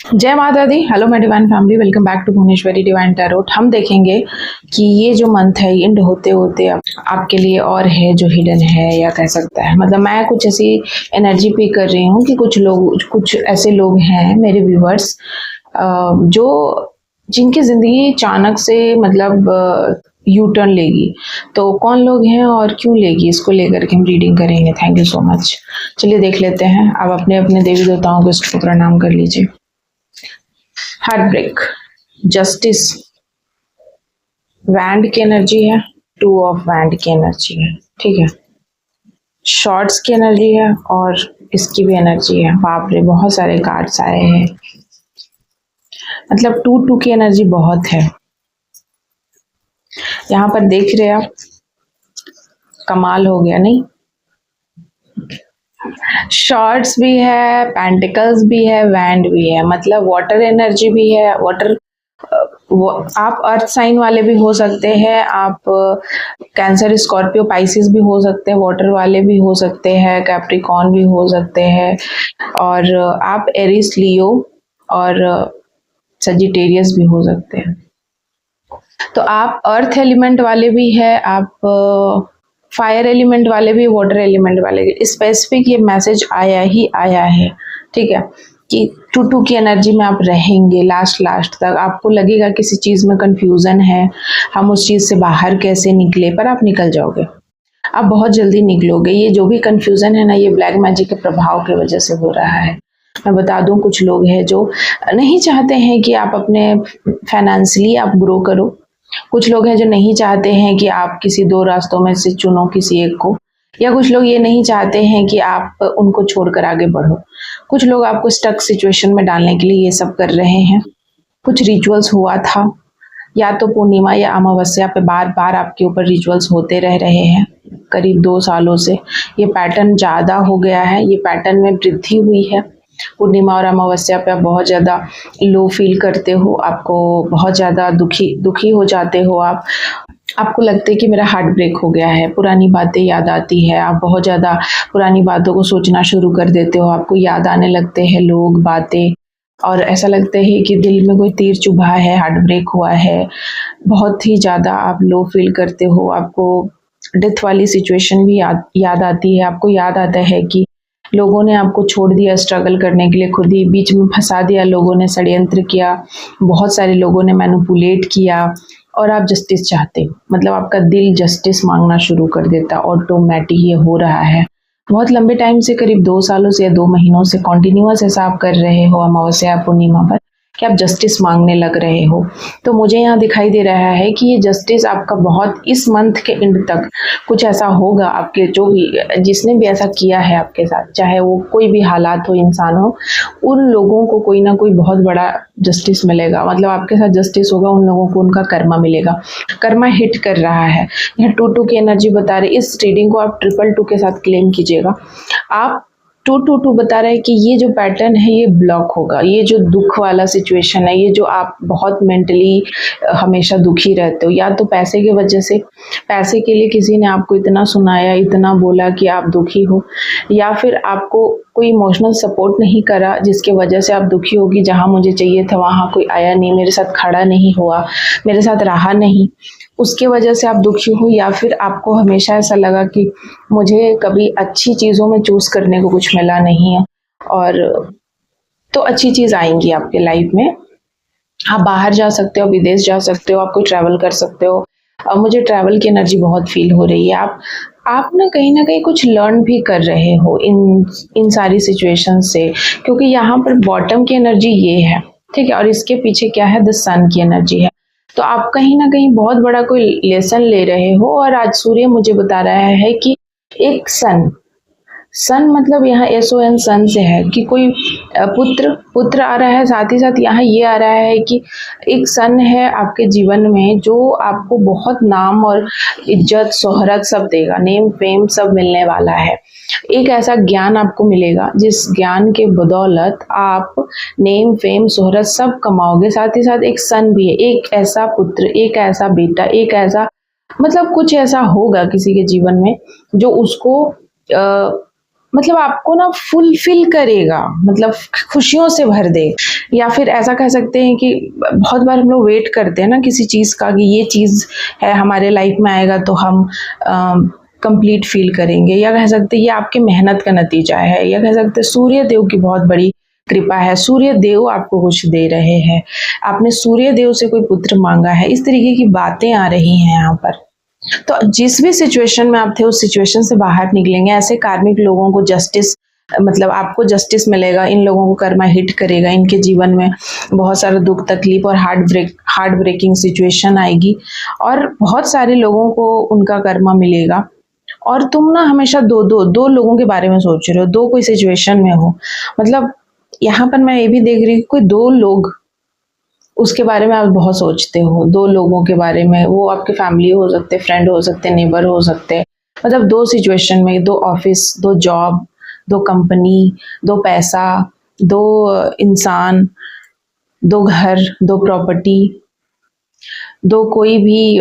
जय माता दी। Hello my divine family, welcome back to Bhuvaneshwari divine tarot. हम देखेंगे कि ये जो मंथ है एंड होते होते आपके लिए और है जो हिडन है, या कह सकता है मतलब मैं कुछ ऐसी एनर्जी पिक कर रही हूँ कि कुछ ऐसे लोग हैं मेरे व्यूवर्स जो जिनकी ज़िंदगी अचानक से मतलब यू टर्न लेगी। तो कौन लोग हैं और क्यों लेगी, इसको लेकर के हम रीडिंग करेंगे। Thank you so much. चलिए देख लेते हैं। आप अपने अपने देवी देवताओं को इसको प्रणाम कर लीजिए। हार्ट ब्रेक, जस्टिस, वैंड की एनर्जी है, टू ऑफ वैंड की एनर्जी है, ठीक है। शॉर्ट्स की एनर्जी है और इसकी भी एनर्जी है। बाप रे, बहुत सारे कार्ड्स आए हैं। मतलब टू टू की एनर्जी बहुत है यहाँ पर, देख रहे आप। कमाल हो गया नहीं? शॉर्ट्स भी है, पेंटिकल्स भी है, वैंड भी है, मतलब वाटर एनर्जी भी है। वाटर वो आप अर्थ साइन वाले भी हो सकते हैं, आप कैंसर, स्कॉर्पियो, पाइसिस भी हो सकते हैं, वाटर वाले भी हो सकते हैं, कैप्रिकॉर्न भी हो सकते हैं, और आप एरिस, लियो और सजिटेरियस भी हो सकते हैं। तो आप अर्थ एलिमेंट वाले भी है, आप फायर एलिमेंट वाले भी, वाटर एलिमेंट वाले भी। स्पेसिफिक ये मैसेज आया ही आया है, ठीक है, कि टू टू की एनर्जी में आप रहेंगे लास्ट तक। आपको लगेगा किसी चीज़ में कंफ्यूजन है, हम उस चीज़ से बाहर कैसे निकले, पर आप निकल जाओगे। आप बहुत जल्दी निकलोगे। ये जो भी कंफ्यूजन है ना, ये ब्लैक मैजिक के प्रभाव की वजह से हो रहा है। मैं बता दूं, कुछ लोग हैं जो नहीं चाहते हैं कि आप अपने फाइनेंशियली आप ग्रो करो। कुछ लोग हैं जो नहीं चाहते हैं कि आप किसी दो रास्तों में से चुनो किसी एक को, या कुछ लोग ये नहीं चाहते हैं कि आप उनको छोड़कर आगे बढ़ो। कुछ लोग आपको स्टक सिचुएशन में डालने के लिए ये सब कर रहे हैं। कुछ रिचुअल्स हुआ था, या तो पूर्णिमा या अमावस्या पे बार बार आपके ऊपर रिचुअल्स होते रह रहे हैं करीब 2 सालों से। ये पैटर्न ज़्यादा हो गया है, ये पैटर्न में वृद्धि हुई है। पूर्णिमा और अमावस्या पे आप बहुत ज़्यादा लो फील करते हो, आपको बहुत ज़्यादा दुखी हो जाते हो। आपको लगता है कि मेरा हार्ट ब्रेक हो गया है, पुरानी बातें याद आती है, आप बहुत ज़्यादा पुरानी बातों को सोचना शुरू कर देते हो, आपको याद आने लगते हैं लोग, बातें, और ऐसा लगता है कि दिल में कोई तीर चुभा है, हार्ट ब्रेक हुआ है। बहुत ही ज़्यादा आप लो फील करते हो। आपको डेथ वाली सिचुएशन भी याद आती है। आपको याद आता है कि लोगों ने आपको छोड़ दिया स्ट्रगल करने के लिए, खुद ही बीच में फंसा दिया, लोगों ने षड्यंत्र किया, बहुत सारे लोगों ने मैनिपुलेट किया, और आप जस्टिस चाहते हो। मतलब आपका दिल जस्टिस मांगना शुरू कर देता, ऑटोमेटिक ये हो रहा है। बहुत लंबे टाइम से, करीब 2 सालों से या 2 महीनों से कॉन्टिन्यूअस ऐसा आप कर रहे हो अमावस्या पूर्णिमा पर, कि आप जस्टिस मांगने लग रहे हो। तो मुझे यहाँ दिखाई दे रहा है कि ये जस्टिस आपका बहुत इस मंथ के एंड तक कुछ ऐसा होगा। आपके जो भी, जिसने भी ऐसा किया है आपके साथ, चाहे वो कोई भी हालात हो, इंसान हो, उन लोगों को कोई ना कोई बहुत बड़ा जस्टिस मिलेगा। मतलब आपके साथ जस्टिस होगा, उन लोगों को उनका कर्मा मिलेगा। कर्मा हिट कर रहा है। यहाँ टू टू की एनर्जी बता रही। इस रीडिंग को आप 222 के साथ क्लेम कीजिएगा। आप 222 बता रहे हैं कि ये जो पैटर्न है ये ब्लॉक होगा। ये जो दुख वाला सिचुएशन है, ये जो आप बहुत मेंटली हमेशा दुखी रहते हो, या तो पैसे की वजह से, पैसे के लिए किसी ने आपको इतना सुनाया, इतना बोला कि आप दुखी हो, या फिर आपको कोई इमोशनल सपोर्ट नहीं करा जिसकी वजह से आप दुखी होगी। जहाँ मुझे चाहिए था वहाँ कोई आया नहीं, मेरे साथ खड़ा नहीं हुआ, मेरे साथ रहा नहीं, उसके वजह से आप दुखी हो। या फिर आपको हमेशा ऐसा लगा कि मुझे कभी अच्छी चीज़ों में चूज़ करने को कुछ मिला नहीं है, और तो अच्छी चीज़ आएंगी आपके लाइफ में। आप बाहर जा सकते हो, विदेश जा सकते हो, आप कोई ट्रैवल कर सकते हो। मुझे ट्रैवल की एनर्जी बहुत फील हो रही है। आप ना कहीं कुछ लर्न भी कर रहे हो इन सारी सिचुएशन से, क्योंकि यहाँ पर बॉटम की एनर्जी ये है, ठीक है, और इसके पीछे क्या है, द सन की एनर्जी है। तो आप कहीं ना कहीं बहुत बड़ा कोई लेसन ले रहे हो। और आज सूर्य मुझे बता रहा है कि एक सन, सन मतलब यहाँ SON सन से है कि कोई पुत्र आ रहा है। साथ ही साथ यहाँ ये आ रहा है कि एक सन है आपके जीवन में जो आपको बहुत नाम और इज्जत, शोहरत सब देगा, नेम फेम सब मिलने वाला है। एक ऐसा ज्ञान आपको मिलेगा जिस ज्ञान के बदौलत आप नेम फेम शोहरत सब कमाओगे। साथ ही साथ एक सन भी है, एक ऐसा पुत्र, एक ऐसा बेटा, एक ऐसा, मतलब कुछ ऐसा होगा किसी के जीवन में जो उसको मतलब आपको ना फुलफिल करेगा, मतलब खुशियों से भर दे। या फिर ऐसा कह सकते हैं कि बहुत बार हम लोग वेट करते हैं ना किसी चीज़ का कि ये चीज़ है हमारे लाइफ में आएगा तो हम कंप्लीट फील करेंगे, या कह सकते हैं ये आपकी मेहनत का नतीजा है, या कह सकते हैं सूर्य देव की बहुत बड़ी कृपा है, सूर्य देव आपको कुछ दे रहे हैं, आपने सूर्य देव से कोई पुत्र मांगा है, इस तरीके की बातें आ रही हैं यहाँ पर। तो जिस भी सिचुएशन में आप थे उस सिचुएशन से बाहर निकलेंगे। ऐसे कार्मिक लोगों को जस्टिस, मतलब आपको जस्टिस मिलेगा, इन लोगों को कर्मा हिट करेगा, इनके जीवन में बहुत सारा दुख तकलीफ और हार्ट ब्रेकिंग सिचुएशन आएगी और बहुत सारे लोगों को उनका कर्मा मिलेगा। और तुम ना हमेशा दो लोगों के बारे में सोच रहे हो, दो कोई सिचुएशन में हो, मतलब यहाँ पर मैं ये भी देख रही हूँ कोई दो लोग, उसके बारे में आप बहुत सोचते हो, दो लोगों के बारे में, वो आपके फैमिली हो सकते, फ्रेंड हो सकते, नेबर हो सकते, मतलब दो सिचुएशन में, दो ऑफिस, दो जॉब, दो कंपनी, दो पैसा, दो इंसान, दो घर, दो प्रॉपर्टी, दो कोई भी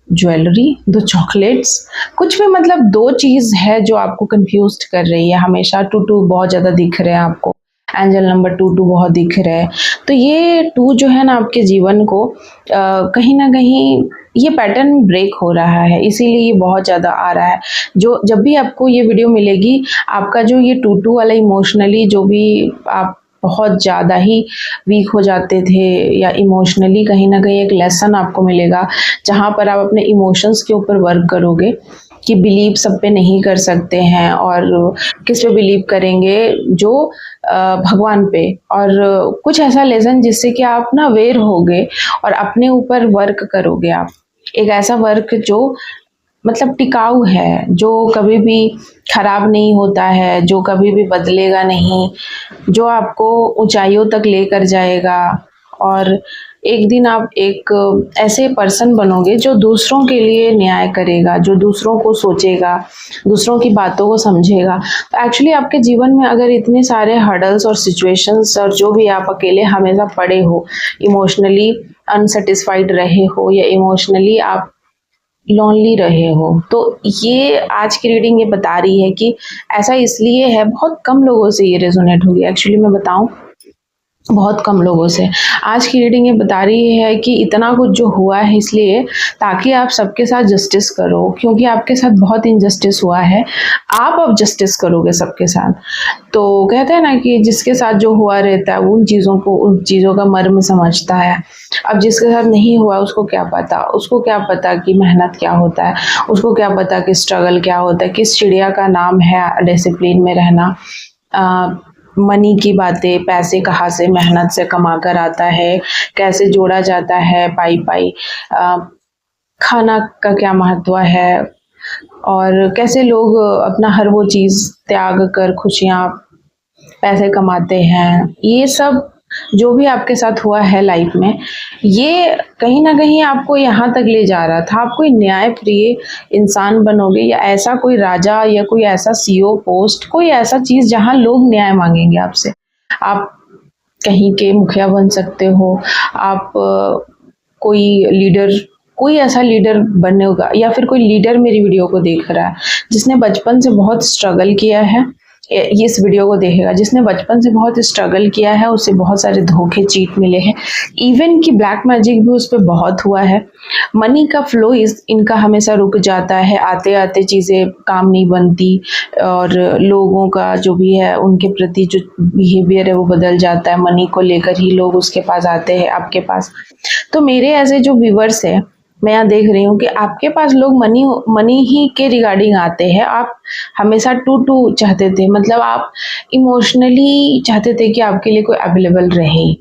ज्वेलरी, दो चॉकलेट्स, कुछ भी, मतलब दो चीज़ है जो आपको कंफ्यूज कर रही है हमेशा। टू बहुत ज़्यादा दिख रहे हैं आपको, एंजल नंबर टू बहुत दिख रहा है। तो ये टू जो है ना आपके जीवन को कहीं ना कहीं ये पैटर्न ब्रेक हो रहा है, इसीलिए ये बहुत ज़्यादा आ रहा है। जो जब भी आपको ये वीडियो मिलेगी, आपका जो ये टू वाला इमोशनली जो भी आप बहुत ज़्यादा ही वीक हो जाते थे, या इमोशनली कहीं ना कहीं एक लेसन आपको मिलेगा जहाँ पर आप अपने इमोशंस के ऊपर वर्क करोगे कि बिलीव सब पे नहीं कर सकते हैं, और किस पे बिलीव करेंगे, जो भगवान पे, और कुछ ऐसा लेसन जिससे कि आप ना अवेयर होगे और अपने ऊपर वर्क करोगे। आप एक ऐसा वर्क जो मतलब टिकाऊ है, जो कभी भी खराब नहीं होता है, जो कभी भी बदलेगा नहीं, जो आपको ऊंचाइयों तक लेकर जाएगा। और एक दिन आप एक ऐसे पर्सन बनोगे जो दूसरों के लिए न्याय करेगा, जो दूसरों को सोचेगा, दूसरों की बातों को समझेगा। तो एक्चुअली आपके जीवन में अगर इतने सारे हर्डल्स और सिचुएशंस और जो भी आप अकेले हमेशा पड़े हो, इमोशनली अनसेटिस्फाइड रहे हो, या इमोशनली आप लोनली रहे हो, तो ये आज की रीडिंग ये बता रही है कि ऐसा इसलिए है, बहुत कम लोगों से ये रेजोनेट होगी। एक्चुअली मैं बताऊं, बहुत कम लोगों से आज की रीडिंग ये बता रही है कि इतना कुछ जो हुआ है इसलिए ताकि आप सबके साथ जस्टिस करो, क्योंकि आपके साथ बहुत इनजस्टिस हुआ है, आप अब जस्टिस करोगे सबके साथ। तो कहते हैं ना कि जिसके साथ जो हुआ रहता है वो उन चीज़ों का मर्म समझता है। अब जिसके साथ नहीं हुआ उसको क्या पता, उसको क्या पता कि मेहनत क्या होता है, उसको क्या पता कि स्ट्रगल क्या होता है, किस चिड़िया का नाम है डिसिप्लिन में रहना। मनी की बातें, पैसे कहाँ से मेहनत से कमा कर आता है, कैसे जोड़ा जाता है पाई पाई, खाना का क्या महत्व है, और कैसे लोग अपना हर वो चीज़ त्याग कर खुशियाँ पैसे कमाते हैं। ये सब जो भी आपके साथ हुआ है लाइफ में, ये कहीं ना कहीं आपको यहाँ तक ले जा रहा था। आप कोई न्याय प्रिय इंसान बनोगे, या ऐसा कोई राजा, या कोई ऐसा सीईओ पोस्ट, कोई ऐसा चीज़ जहाँ लोग न्याय मांगेंगे आपसे। आप कहीं के मुखिया बन सकते हो, आप कोई लीडर, कोई ऐसा लीडर बनने होगा, या फिर कोई लीडर मेरी वीडियो को देख रहा है जिसने बचपन से बहुत स्ट्रगल किया है, ये इस वीडियो को देखेगा, जिसने बचपन से बहुत स्ट्रगल किया है, उसे बहुत सारे धोखे चीट मिले हैं, इवन कि ब्लैक मैजिक भी उस पर बहुत हुआ है। मनी का फ्लो इनका हमेशा रुक जाता है, आते आते चीज़ें काम नहीं बनती, और लोगों का जो भी है उनके प्रति जो बिहेवियर है वो बदल जाता है। मनी को लेकर ही लोग उसके पास आते हैं, आपके पास। तो मेरे ऐसे जो व्यूवर्स है, मैं यहाँ देख रही हूँ कि आपके पास लोग मनी ही के रिगार्डिंग आते हैं। आप हमेशा टू चाहते थे, मतलब आप इमोशनली चाहते थे कि आपके लिए कोई अवेलेबल रहे,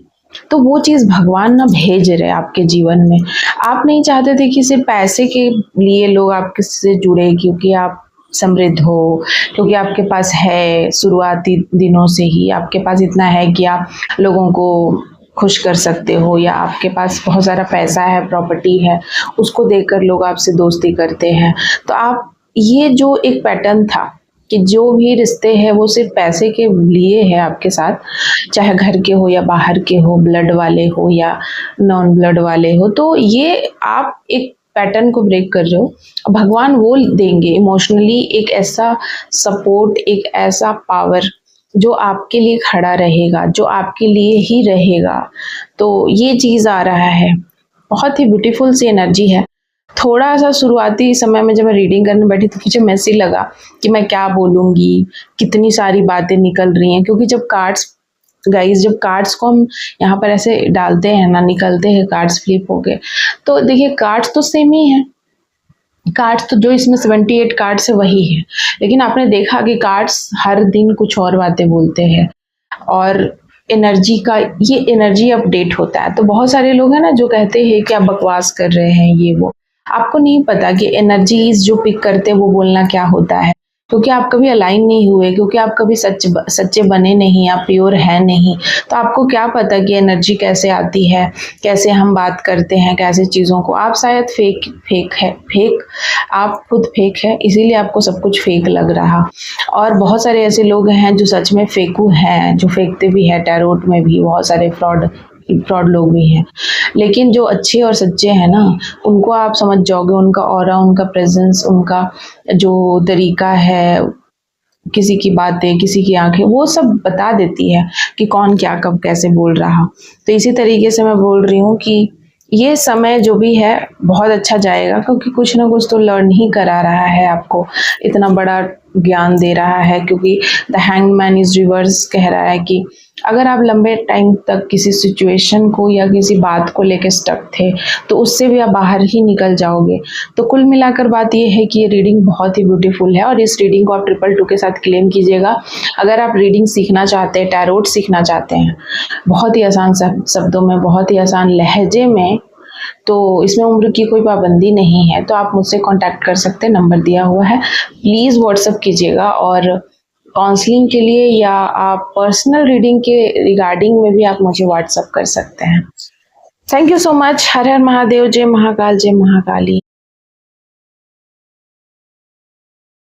तो वो चीज़ भगवान ना भेज रहे आपके जीवन में। आप नहीं चाहते थे कि सिर्फ पैसे के लिए लोग आपके से जुड़े, क्योंकि आप समृद्ध हो, क्योंकि आपके पास है, शुरुआती दिनों से ही आपके पास इतना है कि आप लोगों को खुश कर सकते हो, या आपके पास बहुत सारा पैसा है, प्रॉपर्टी है, उसको देखकर लोग आपसे दोस्ती करते हैं। तो आप ये जो एक पैटर्न था कि जो भी रिश्ते हैं वो सिर्फ पैसे के लिए है आपके साथ, चाहे घर के हो या बाहर के हो, ब्लड वाले हो या नॉन ब्लड वाले हो, तो ये आप एक पैटर्न को ब्रेक कर रहे हो, भगवान वो देंगे इमोशनली एक ऐसा सपोर्ट, एक ऐसा पावर जो आपके लिए खड़ा रहेगा, जो आपके लिए ही रहेगा। तो ये चीज़ आ रहा है, बहुत ही ब्यूटीफुल सी एनर्जी है। थोड़ा सा शुरुआती समय में जब मैं रीडिंग करने बैठी तो मुझे मैसी लगा कि मैं क्या बोलूँगी, कितनी सारी बातें निकल रही हैं, क्योंकि जब कार्ड्स गाइस, जब कार्ड्स को हम यहाँ पर ऐसे डालते हैं ना, निकलते हैं कार्ड्स फ्लिप हो गए, तो देखिए कार्ड्स तो सेम ही है, कार्ड्स तो जो इसमें 78 कार्ड्स है वही है, लेकिन आपने देखा कि कार्ड्स हर दिन कुछ और बातें बोलते हैं और एनर्जी का ये एनर्जी अपडेट होता है। तो बहुत सारे लोग हैं ना जो कहते हैं कि आप बकवास कर रहे हैं ये वो, आपको नहीं पता कि एनर्जीज जो पिक करते हैं वो बोलना क्या होता है, क्योंकि आप कभी अलाइन नहीं हुए, क्योंकि आप कभी सच्चे बने नहीं, आप प्योर है नहीं, तो आपको क्या पता कि एनर्जी कैसे आती है, कैसे हम बात करते हैं, कैसे चीज़ों को। आप शायद फेक आप खुद फेक है, इसीलिए आपको सब कुछ फेक लग रहा। और बहुत सारे ऐसे लोग हैं जो सच में फेकू हैं, जो फेंकते भी है, टैरोट में भी बहुत सारे फ्रॉड लोग भी हैं, लेकिन जो अच्छे और सच्चे हैं ना, उनको आप समझ जाओगे, उनका ऑरा, उनका प्रेजेंस, उनका जो तरीका है, किसी की बातें, किसी की आंखें, वो सब बता देती है कि कौन क्या कब कैसे बोल रहा। तो इसी तरीके से मैं बोल रही हूँ कि ये समय जो भी है बहुत अच्छा जाएगा, क्योंकि कुछ ना कुछ तो लर्न ही करा रहा है आपको, इतना बड़ा ज्ञान दे रहा है। क्योंकि the hanged man is reverse कह रहा है कि अगर आप लंबे टाइम तक किसी सिचुएशन को या किसी बात को लेकर स्टक थे तो उससे भी आप बाहर ही निकल जाओगे। तो कुल मिलाकर बात ये है कि ये रीडिंग बहुत ही ब्यूटीफुल है और इस रीडिंग को आप 222 के साथ क्लेम कीजिएगा। अगर आप रीडिंग सीखना चाहते हैं, टैरोट सीखना चाहते हैं बहुत ही आसान शब्दों में, बहुत ही आसान लहजे में, तो इसमें उम्र की कोई पाबंदी नहीं है, तो आप मुझसे कांटेक्ट कर सकते हैं, नंबर दिया हुआ है। प्लीज़ व्हाट्सअप कीजिएगा और काउंसलिंग के लिए या आप पर्सनल रीडिंग के रिगार्डिंग में भी आप मुझे व्हाट्सअप कर सकते हैं। Thank you so much. हर हर महादेव, जय महाकाल, जय महाकाली।